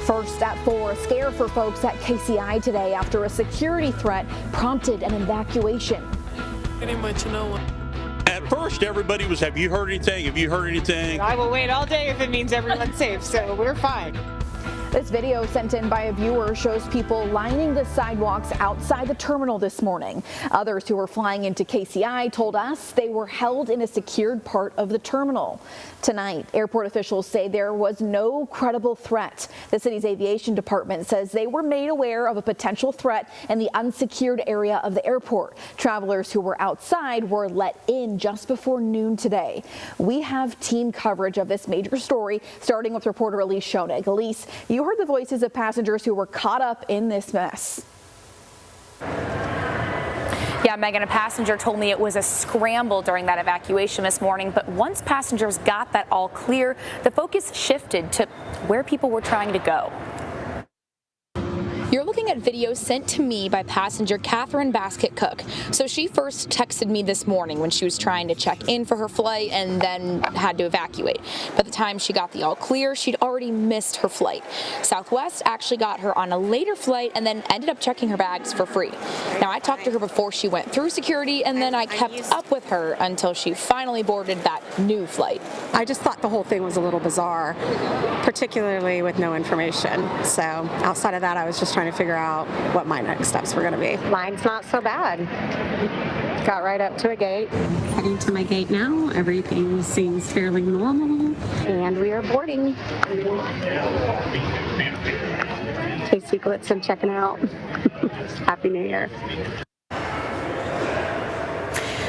First at 4, a scare for folks at KCI today after a security threat prompted an evacuation. Pretty much no one. At first, everybody was, have you heard anything? Have you heard anything? I will wait all day if it means everyone's safe, so we're fine. This video sent in by a viewer shows people lining the sidewalks outside the terminal this morning. Others who were flying into KCI told us they were held in a secured part of the terminal. Tonight, airport officials say there was no credible threat. The city's aviation department says they were made aware of a potential threat in the unsecured area of the airport. Travelers who were outside were let in just before noon today. We have team coverage of this major story, starting with reporter Elise Schoenig. Elise, you heard the voices of passengers who were caught up in this mess. Yeah, Megan, a passenger told me it was a scramble during that evacuation this morning, but once passengers got that all clear, the focus shifted to where people were trying to go. You're looking at video sent to me by passenger Catherine Basket Cook. So she first texted me this morning when she was trying to check in for her flight and then had to evacuate. By the time she got the all clear, she'd already missed her flight. Southwest actually got her on a later flight and then ended up checking her bags for free. Now, I talked to her before she went through security, and then I kept up with her until she finally boarded that new flight. I just thought the whole thing was a little bizarre, particularly with no information. So outside of that, I was just trying to figure out what my next steps were going to be. Mine's not so bad. Got right up to a gate. Heading to my gate now. Everything seems fairly normal. And we are boarding. Casey Glitzen checking out. Happy New Year.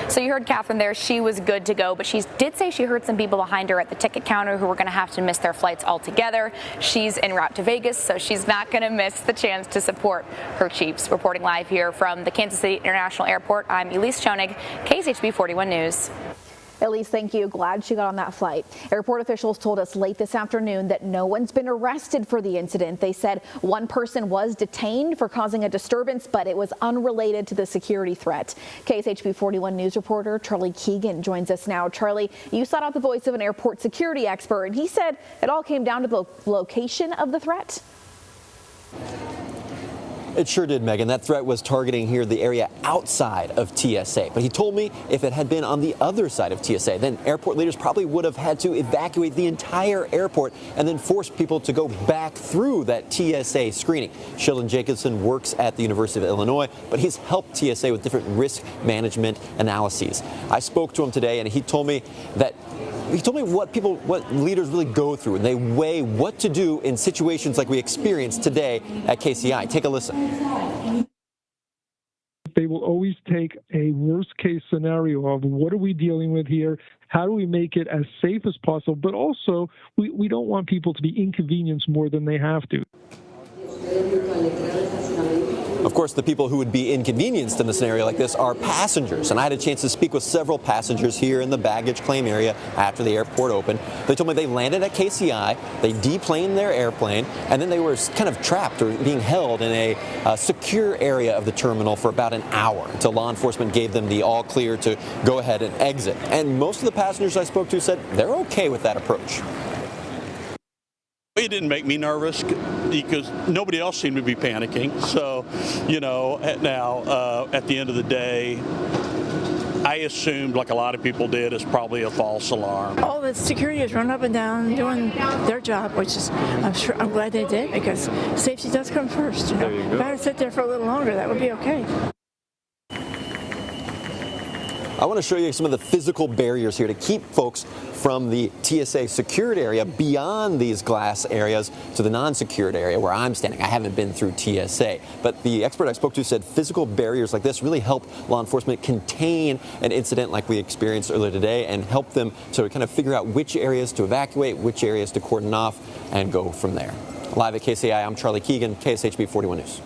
So you heard Catherine there. She was good to go, but she did say she heard some people behind her at the ticket counter who were going to have to miss their flights altogether. She's en route to Vegas, so she's not going to miss the chance to support her Chiefs. Reporting live here from the Kansas City International Airport, I'm Elise Schoenig, KSHB 41 News. Elise, thank you. Glad she got on that flight. Airport officials told us late this afternoon that no one's been arrested for the incident. They said one person was detained for causing a disturbance, but it was unrelated to the security threat. KSHB 41 News reporter Charlie Keegan joins us now. Charlie, you sought out the voice of an airport security expert, and he said it all came down to the location of the threat. It sure did, Megan. That threat was targeting here the area outside of TSA. But he told me if it had been on the other side of TSA, then airport leaders probably would have had to evacuate the entire airport and then force people to go back through that TSA screening. Sheldon Jacobson works at the University of Illinois, but he's helped TSA with different risk management analyses. I spoke to him today, and he told me what leaders really go through, and they weigh what to do in situations like we experienced today at KCI. Take a listen. They will always take a worst case scenario of what are we dealing with here? How do we make it as safe as possible? But also, we don't want people to be inconvenienced more than they have to. Of course, the people who would be inconvenienced in a scenario like this are passengers. And I had a chance to speak with several passengers here in the baggage claim area after the airport opened. They told me they landed at KCI, they deplaned their airplane, and then they were kind of trapped or being held in a secure area of the terminal for about an hour until law enforcement gave them the all clear to go ahead and exit. And most of the passengers I spoke to said they're okay with that approach. It didn't make me nervous because nobody else seemed to be panicking. So, now at the end of the day, I assumed, like a lot of people did, it's probably a false alarm. All the security is running up and down doing their job, which is, I'm glad they did, because safety does come first. You know? If I had to sit there for a little longer, that would be okay. I want to show you some of the physical barriers here to keep folks from the TSA secured area beyond these glass areas to the non-secured area where I'm standing. I haven't been through TSA, but the expert I spoke to said physical barriers like this really help law enforcement contain an incident like we experienced earlier today and help them to kind of figure out which areas to evacuate, which areas to cordon off, and go from there. Live at KCI, I'm Charlie Keegan, KSHB 41 News.